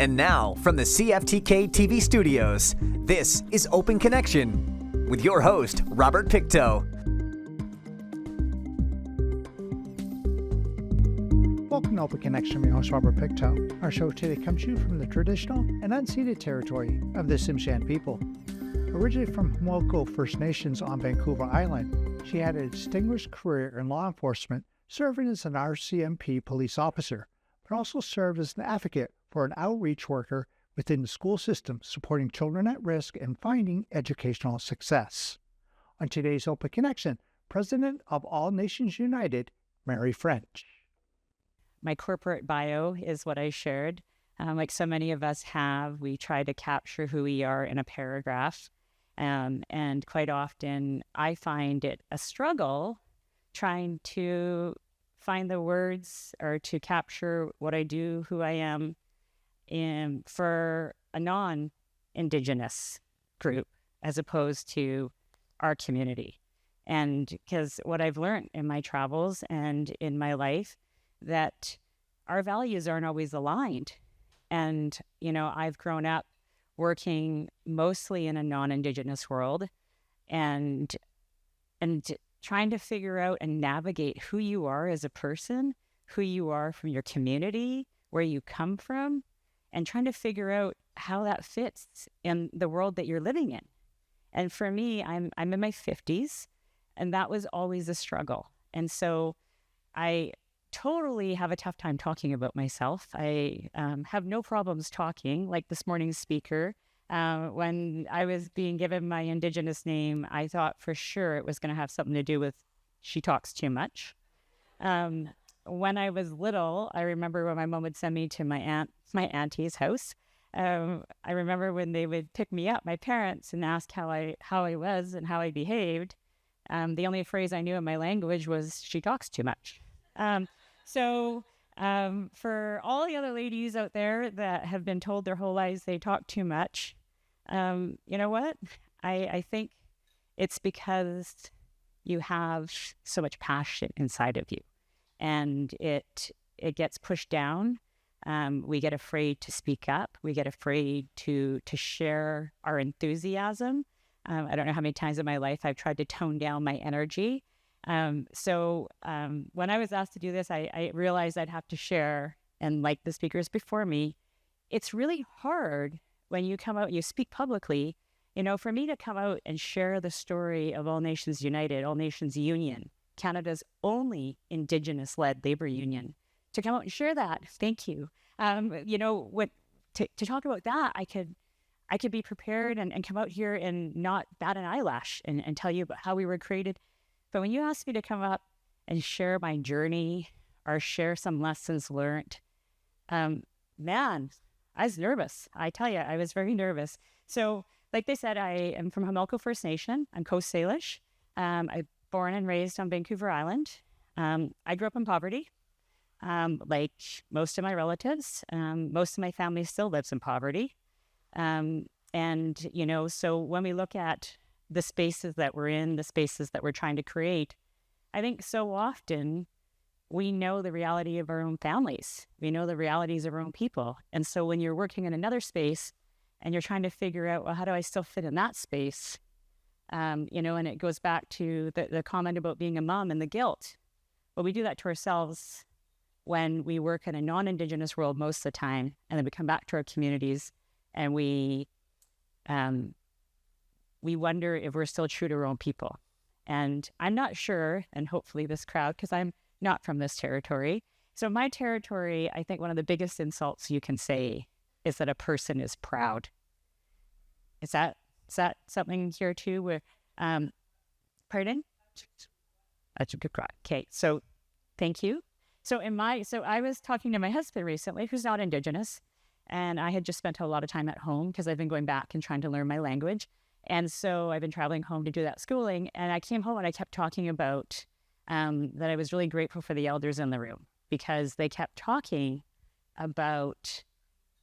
And now, from the CFTK-TV studios, this is Open Connection with your host, Robert Pictou. Welcome to Open Connection. I'm your host, Robert Pictou. Our show today comes to you from the traditional and unceded territory of the Tsimshian people. Originally from Hmoko First Nations on Vancouver Island, she had a distinguished career in law enforcement, serving as an RCMP police officer, but also served as an advocate for an outreach worker within the school system, supporting children at risk and finding educational success. On today's Open Connection, President of All Nations United, Mary French. My corporate bio is what I shared. Like so many of us have, we try to capture who we are in a paragraph. And quite often, I find it a struggle trying to find the words or to capture what I do, who I am, for a non-Indigenous group as opposed to our community. And because what I've learned in my travels and in my life, that our values aren't always aligned. And, you know, I've grown up working mostly in a non-Indigenous world and trying to figure out and navigate who you are as a person, who you are from your community, where you come from, and trying to figure out how that fits in the world that you're living in. And for me, I'm in my 50s, and that was always a struggle. And so I totally have a tough time talking about myself. I have no problems talking, like this morning's speaker. When I was being given my Indigenous name, I thought for sure it was going to have something to do with she talks too much. When I was little, I remember when my mom would send me to my auntie's house. I remember when they would pick me up, my parents, and ask how I was and how I behaved. The only phrase I knew in my language was "she talks too much." So for all the other ladies out there that have been told their whole lives they talk too much, you know what? I think it's because you have so much passion inside of you. And it gets pushed down. We get afraid to speak up. We get afraid to share our enthusiasm. I don't know how many times in my life I've tried to tone down my energy. So when I was asked to do this, I realized I'd have to share. And like the speakers before me, it's really hard when you come out and you speak publicly. You know, for me to come out and share the story of All Nations United, All Nations Union, Canada's only Indigenous-led labor union, to come out and share that. Thank you. You know, to talk about that, I could be prepared and come out here and not bat an eyelash and tell you about how we were created. But when you asked me to come up and share my journey or share some lessons learned, man, I was nervous. I tell you, I was very nervous. So, like they said, I am from Hmoko First Nation. I'm Coast Salish. I'm born and raised on Vancouver Island. I grew up in poverty, like most of my relatives. Most of my family still lives in poverty. And, you know, so when we look at the spaces that we're in, the spaces that we're trying to create, I think so often we know the reality of our own families. We know the realities of our own people. And so when you're working in another space and you're trying to figure out, well, how do I still fit in that space? You know, and it goes back to the comment about being a mom and the guilt. Well, we do that to ourselves when we work in a non-Indigenous world most of the time, and then we come back to our communities and we wonder if we're still true to our own people. And I'm not sure, and hopefully this crowd, because I'm not from this territory. So my territory, I think one of the biggest insults you can say is that a person is proud. Is that something here too? Where, pardon? That's a good cry. Okay, so thank you. So I was talking to my husband recently, who's not Indigenous, and I had just spent a lot of time at home because I've been going back and trying to learn my language. And so I've been traveling home to do that schooling, and I came home and I kept talking about that I was really grateful for the elders in the room because they kept talking about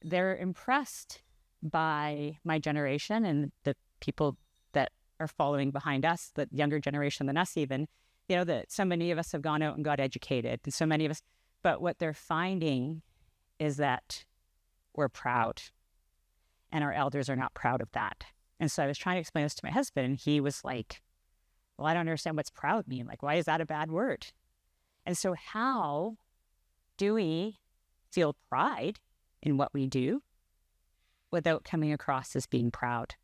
they're impressed by my generation and the people that are following behind us, the younger generation than us even, you know, that so many of us have gone out and got educated, and so many of us, but what they're finding is that we're proud. And our elders are not proud of that. And so I was trying to explain this to my husband, and he was like, well, I don't understand what's proud mean. Like, why is that a bad word? And so how do we feel pride in what we do without coming across as being proud?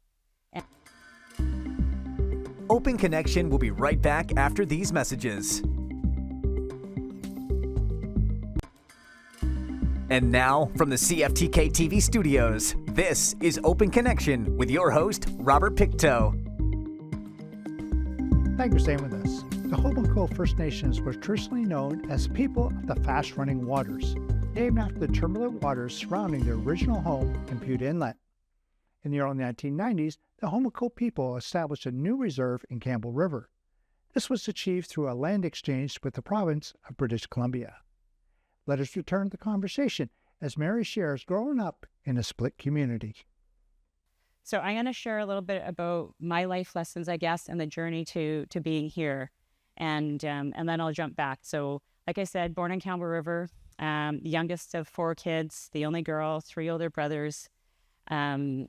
Open Connection will be right back after these messages. And now, from the CFTK-TV studios, this is Open Connection with your host, Robert Pictou. Thank you for staying with us. The Hoboken First Nations was traditionally known as people of the fast-running waters, named after the turbulent waters surrounding their original home in Pictou Inlet. In the early 1990s, the Hoboken people established a new reserve in Campbell River. This was achieved through a land exchange with the province of British Columbia. Let us return to the conversation as Mary shares growing up in a split community. So I'm going to share a little bit about my life lessons, I guess, and the journey to being here, and then I'll jump back. So, like I said, born in Campbell River, the youngest of 4 kids, the only girl, 3 older brothers, and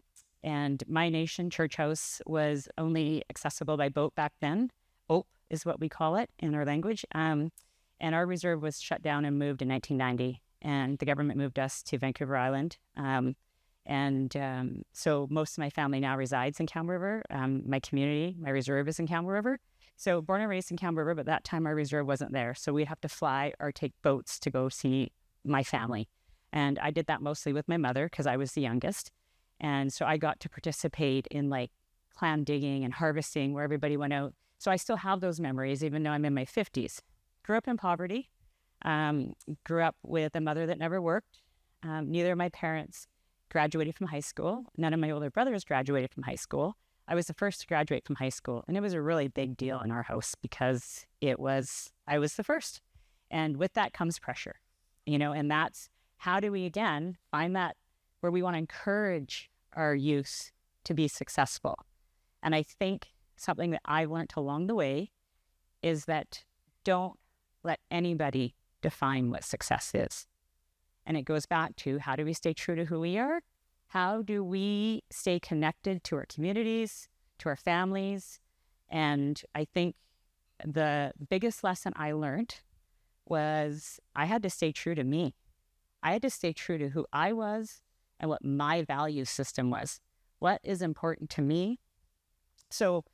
my nation church house was only accessible by boat back then. OPE is what we call it in our language. And our reserve was shut down and moved in 1990, and the government moved us to Vancouver Island. So most of my family now resides in Campbell River. My community, my reserve is in Campbell River. So born and raised in Campbell River, but that time our reserve wasn't there. So we'd have to fly or take boats to go see my family. And I did that mostly with my mother because I was the youngest. And so I got to participate in like clam digging and harvesting where everybody went out. So I still have those memories, even though I'm in my 50s. Grew up in poverty, grew up with a mother that never worked. Neither of my parents graduated from high school. None of my older brothers graduated from high school. I was the first to graduate from high school, and it was a really big deal in our house because I was the first. And with that comes pressure, and that's how do we, again, find that where we want to encourage our youth to be successful. And I think something that I learned along the way is that don't let anybody define what success is. And it goes back to how do we stay true to who we are? How do we stay connected to our communities, to our families? And I think the biggest lesson I learned was I had to stay true to me. I had to stay true to who I was and what my value system was. What is important to me? So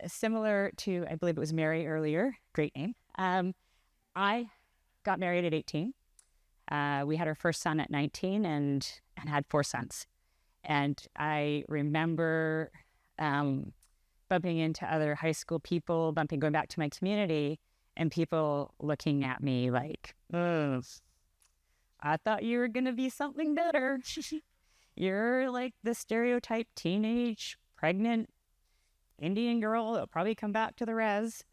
similar to, I believe it was Mary earlier, great name. I got married at 18. We had our first son at 19 and had 4 sons. And I remember bumping into other high school people, going back to my community, and people looking at me like, oh, I thought you were going to be something better. You're like the stereotype teenage, pregnant Indian girl that'll probably come back to the res.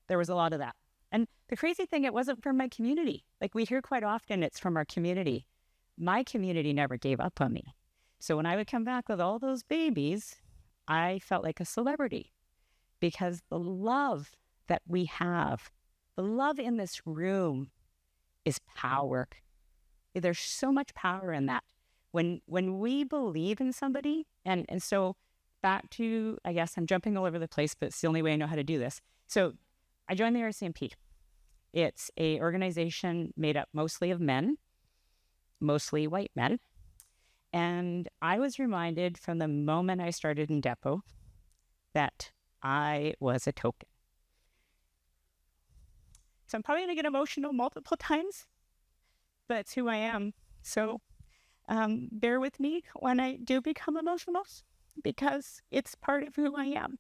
There was a lot of that. And the crazy thing, it wasn't from my community. Like we hear quite often it's from our community. My community never gave up on me. So when I would come back with all those babies, I felt like a celebrity because the love that we have, the love in this room is power. There's so much power in that. When we believe in somebody, and so back to, I guess I'm jumping all over the place, but it's the only way I know how to do this. So I joined the RCMP. It's a organization made up mostly of men, mostly white men. And I was reminded from the moment I started in Depot that I was a token. So I'm probably going to get emotional multiple times, but it's who I am. So bear with me when I do become emotional because it's part of who I am.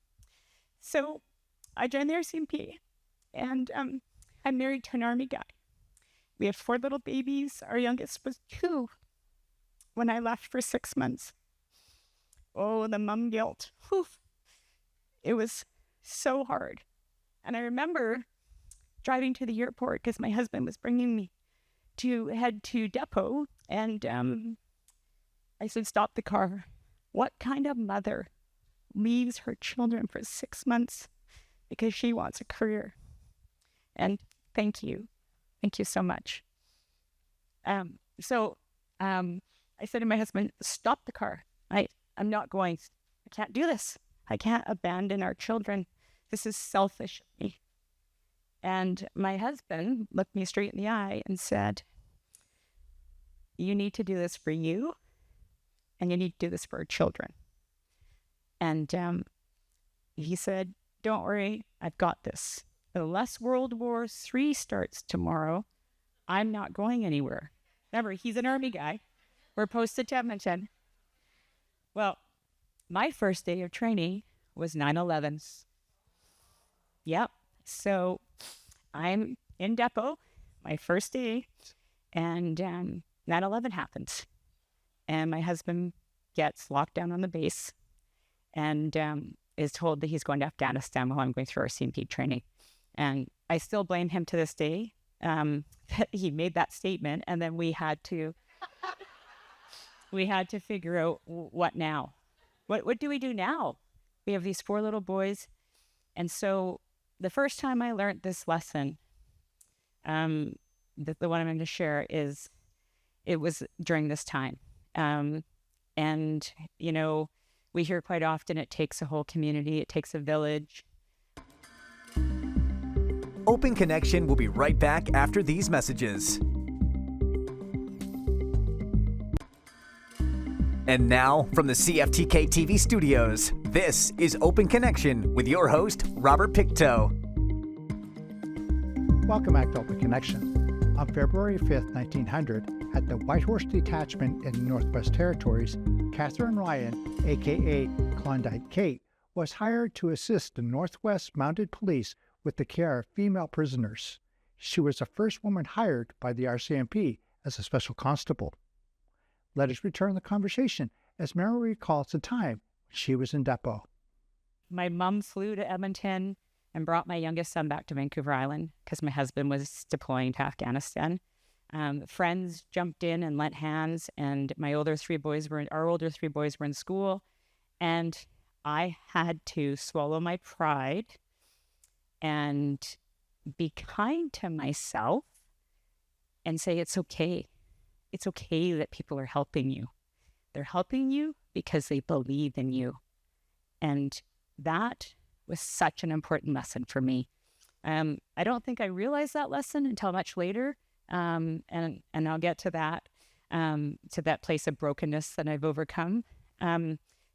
So I joined the RCMP and I'm married to an Army guy. We have 4 little babies. Our youngest was 2 when I left for 6 months. Oh, the mom guilt. Whew. It was so hard. And I remember driving to the airport because my husband was bringing me to head to Depot. And I said, stop the car. What kind of mother leaves her children for 6 months because she wants a career? And thank you. Thank you so much. So I said to my husband, stop the car. I'm not going. I can't do this. I can't abandon our children. This is selfish of me. And my husband looked me straight in the eye and said, you need to do this for you, and you need to do this for our children. And he said, don't worry, I've got this. Unless World War III starts tomorrow, I'm not going anywhere. Remember, he's an Army guy. We're posted to Edmonton. Well, my first day of training was 9/11. Yep. So I'm in depot, my first day, and 9/11 happens. And my husband gets locked down on the base and is told that he's going to Afghanistan while I'm going through our CMP training. And I still blame him to this day that he made that statement. And then we had to figure out what now. What do we do now? We have these 4 little boys. And so the first time I learned this lesson, the one I'm going to share is, it was during this time. And, you know, we hear quite often it takes a whole community, it takes a village. Open Connection will be right back after these messages. And now, from the CFTK-TV studios, this is Open Connection with your host, Robert Pictou. Welcome back to Open Connection. On February 5th, 1900, at the Whitehorse Detachment in the Northwest Territories, Catherine Ryan, aka Klondike Kate, was hired to assist the Northwest Mounted Police with the care of female prisoners. She was the first woman hired by the RCMP as a special constable. Let us return the conversation as Mary recalls the time when she was in depot. My mom flew to Edmonton and brought my youngest son back to Vancouver Island because my husband was deploying to Afghanistan. Friends jumped in and lent hands, and our older 3 boys were in school, and I had to swallow my pride and be kind to myself and say, it's okay. It's okay that people are helping you. They're helping you because they believe in you. And that was such an important lesson for me. I don't think I realized that lesson until much later. And I'll get to that place of brokenness that I've overcome.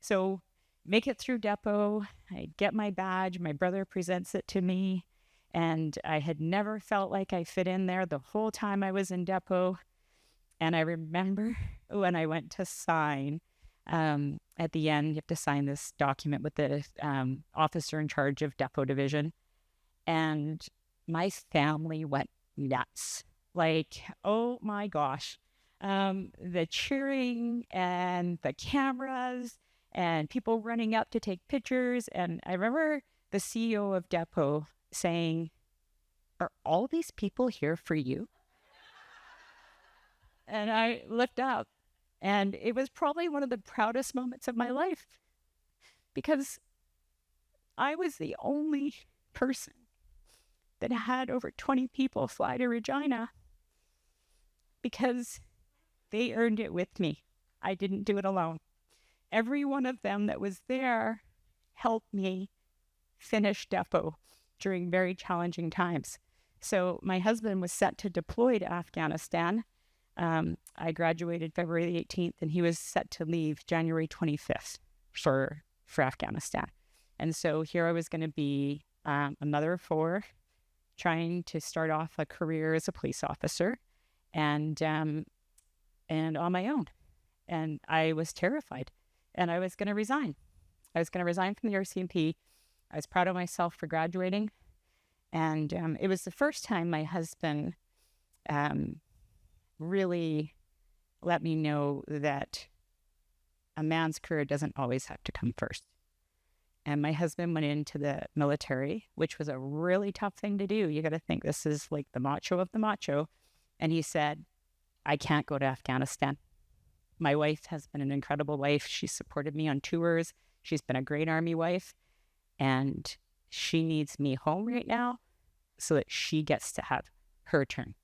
So make it through depot. I get my badge. My brother presents it to me. And I had never felt like I fit in there the whole time I was in depot. And I remember when I went to sign, at the end, you have to sign this document with the officer in charge of depot division. And my family went nuts. Like, oh my gosh, the cheering and the cameras and people running up to take pictures. And I remember the CEO of depot saying, are all these people here for you? And I looked up, and it was probably one of the proudest moments of my life, because I was the only person that had over 20 people fly to Regina, because they earned it with me. I didn't do it alone. Every one of them that was there helped me finish depot during very challenging times. So my husband was set to deploy to Afghanistan. I graduated February 18th, and he was set to leave January 25th for Afghanistan. And so here I was going to be a mother of 4, trying to start off a career as a police officer, and on my own. And I was terrified, and I was going to resign. I was going to resign from the RCMP. I was proud of myself for graduating. And it was the first time my husband really let me know that a man's career doesn't always have to come first. And my husband went into the military, which was a really tough thing to do. You got to think this is like the macho of the macho. And he said, I can't go to Afghanistan. My wife has been an incredible wife. She supported me on tours. She's been a great Army wife. And she needs me home right now so that she gets to have her turn.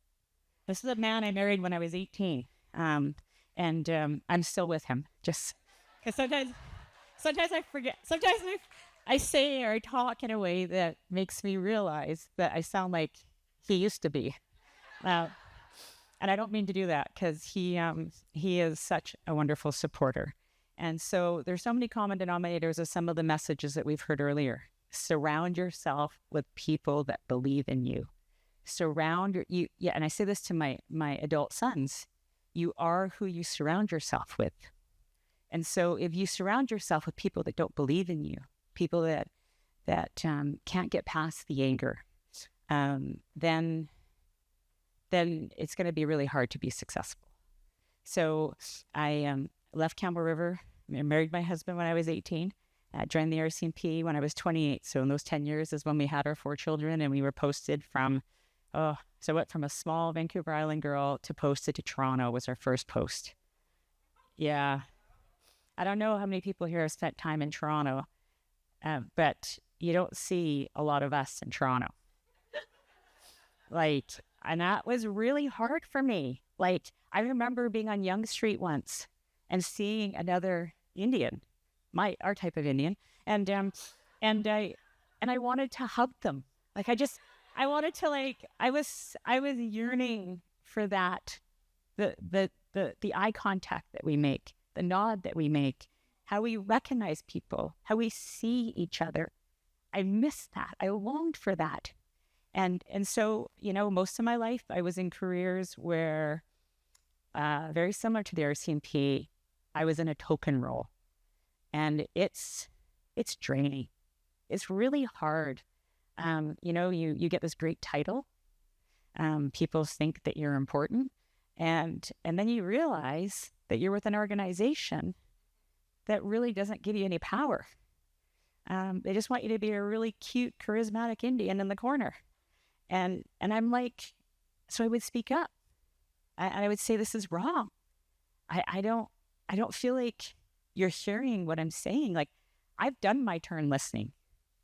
This is a man I married when I was 18. And And I'm still with him, just because sometimes I forget. Sometimes I say or I talk in a way that makes me realize that I sound like he used to be. And I don't mean to do that, because he is such a wonderful supporter. And so there's so many common denominators of some of the messages that we've heard earlier. Surround yourself with people that believe in you. And I say this to my adult sons. You are who you surround yourself with. And so if you surround yourself with people that don't believe in you, people that can't get past the anger, then it's going to be really hard to be successful. So I left Campbell River, married my husband when I was 18, joined the RCMP when I was 28. So in those 10 years is when we had our 4 children, and we were posted from, so I went from a small Vancouver Island girl to posted to Toronto was our first post. Yeah. I don't know how many people here have spent time in Toronto, but you don't see a lot of us in Toronto. And that was really hard for me. I remember being on Yonge Street once and seeing another Indian, our type of Indian, and I wanted to hug them. I wanted to I was yearning for that, the eye contact that we make, the nod that we make, how we recognize people, how we see each other. I missed that. I longed for that. And so, most of my life, I was in careers where, very similar to the RCMP, I was in a token role. And it's draining. It's really hard. You get this great title. People think that you're important. And then you realize that you're with an organization that really doesn't give you any power. They just want you to be a really cute, charismatic Indian in the corner. And I'm so I would speak up. I would say, this is wrong. I don't feel like you're hearing what I'm saying. I've done my turn listening,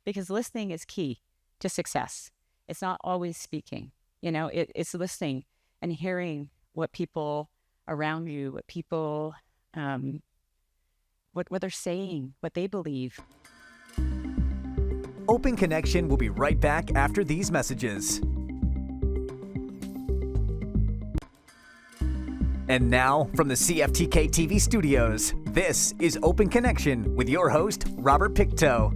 because listening is key to success. It's not always speaking, it's listening and hearing what people around you, what people, what they're saying, what they believe. Open Connection will be right back after these messages. And now, from the CFTK-TV studios, this is Open Connection with your host, Robert Pictou.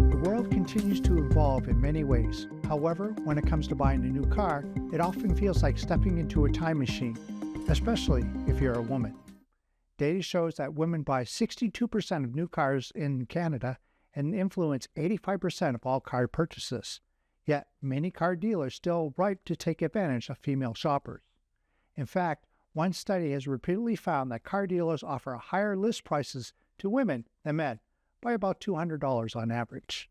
The world continues to evolve in many ways. However, when it comes to buying a new car, it often feels like stepping into a time machine, especially if you're a woman. Data shows that women buy 62% of new cars in Canada and influence 85% of all car purchases. Yet, many car dealers still ripe to take advantage of female shoppers. In fact, one study has repeatedly found that car dealers offer higher list prices to women than men by about $200 on average.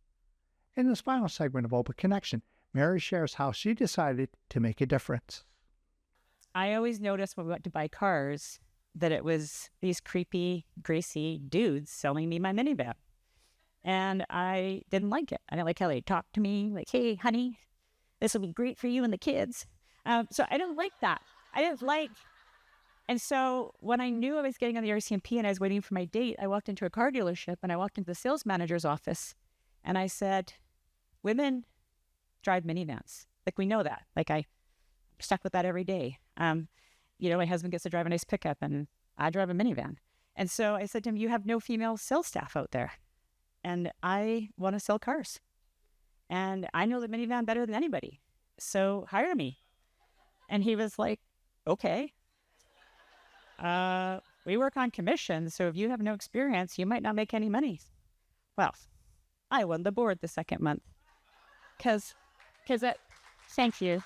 In this final segment of Open Connection, Mary shares how she decided to make a difference. I always noticed when we went to buy cars that it was these creepy, greasy dudes selling me my minivan. And I didn't like it. I didn't like how they talked to me, hey, honey, this will be great for you and the kids. So I didn't like that. And so when I knew I was getting on the RCMP and I was waiting for my date, I walked into a car dealership and I walked into the sales manager's office and I said, women drive minivans. We know that. I'm stuck with that every day. My husband gets to drive a nice pickup and I drive a minivan. And so I said to him, you have no female sales staff out there. And I want to sell cars. And I know the minivan better than anybody. So hire me. And he was like, okay. We work on commission. So if you have no experience, you might not make any money. Well, I won the board the second month. Thank you.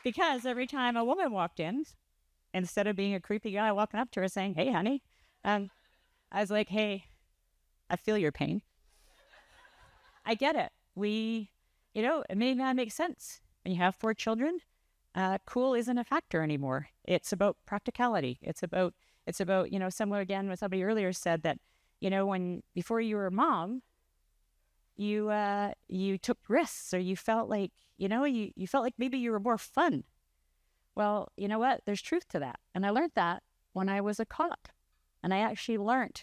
Because every time a woman walked in, instead of being a creepy guy walking up to her saying, hey, honey, I was like, hey, I feel your pain. I get it. It may not make sense. When you have 4 children, cool isn't a factor anymore. It's about practicality. It's about, somewhere again, what somebody earlier said that, before you were a mom, you took risks, or you felt like, you felt like maybe you were more fun. Well, you know what? There's truth to that. And I learned that when I was a cop. And I actually learned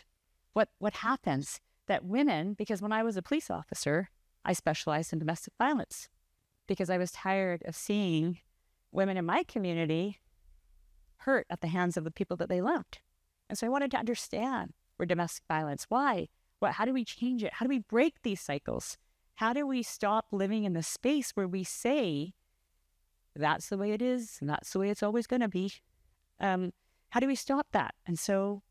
what happens that women, because when I was a police officer, I specialized in domestic violence because I was tired of seeing women in my community hurt at the hands of the people that they loved. And so I wanted to understand where domestic violence, why? How do we change it? How do we break these cycles? How do we stop living in the space where we say, that's the way it is, and that's the way it's always going to be? How do we stop that? And so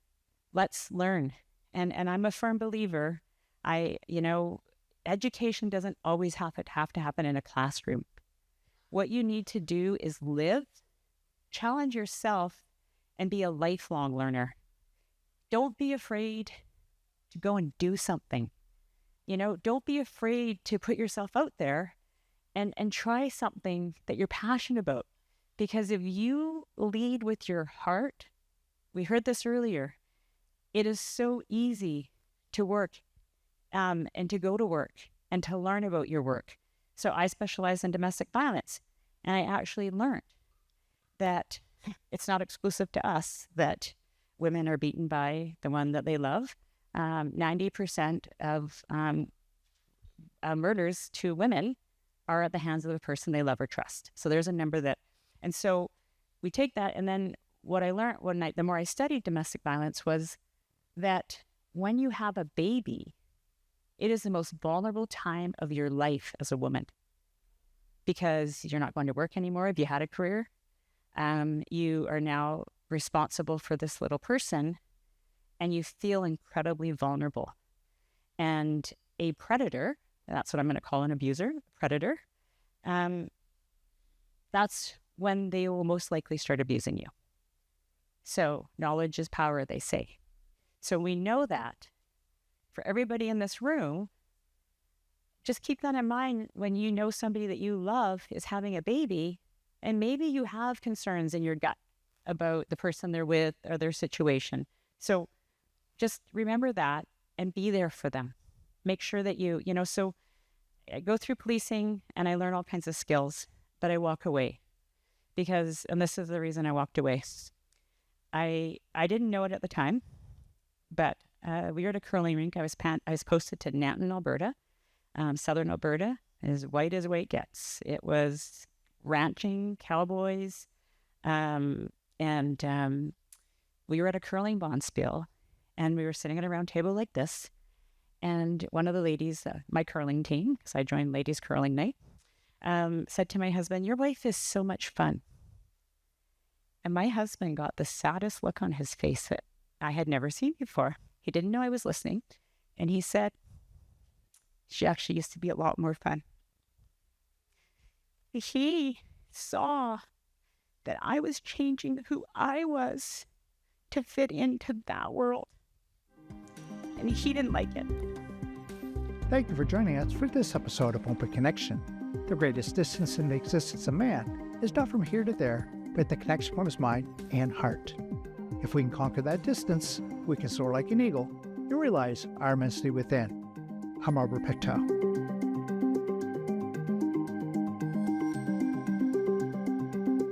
let's learn. And I'm a firm believer. Education doesn't always have to happen in a classroom. What you need to do is live, challenge yourself, and be a lifelong learner. Don't be afraid to go and do something. Don't be afraid to put yourself out there and try something that you're passionate about. Because if you lead with your heart, we heard this earlier, it is so easy to work and to go to work and to learn about your work. So I specialize in domestic violence, and I actually learned that it's not exclusive to us that women are beaten by the one that they love. 90% of murders to women are at the hands of the person they love or trust. So there's a number that, and so we take that, and then what I learned one night, the more I studied domestic violence, was that when you have a baby, it is the most vulnerable time of your life as a woman because you're not going to work anymore if you had a career. You are now responsible for this little person, and you feel incredibly vulnerable. And a predator, that's what I'm going to call an abuser, predator, that's when they will most likely start abusing you. So knowledge is power, they say. So we know that. For everybody in this room, just keep that in mind when you know somebody that you love is having a baby, and maybe you have concerns in your gut about the person they're with or their situation. So just remember that and be there for them. Make sure that so I go through policing and I learn all kinds of skills, but I walk away because, and this is the reason I walked away. I didn't know it at the time, but we were at a curling rink. I was posted to N2N, Alberta, southern Alberta, as white gets. It was ranching, cowboys, and we were at a curling bonspiel, and we were sitting at a round table like this, and one of the ladies, my curling team, because I joined ladies curling night, said to my husband, "Your wife is so much fun." And my husband got the saddest look on his face that I had never seen before. He didn't know I was listening. And he said, "She actually used to be a lot more fun." He saw that I was changing who I was to fit into that world. And he didn't like it. Thank you for joining us for this episode of Open Connection. The greatest distance in the existence of man is not from here to there, but the connection from his mind and heart. If we can conquer that distance, we can soar like an eagle and realize our immensity within. I'm Robert Pictou.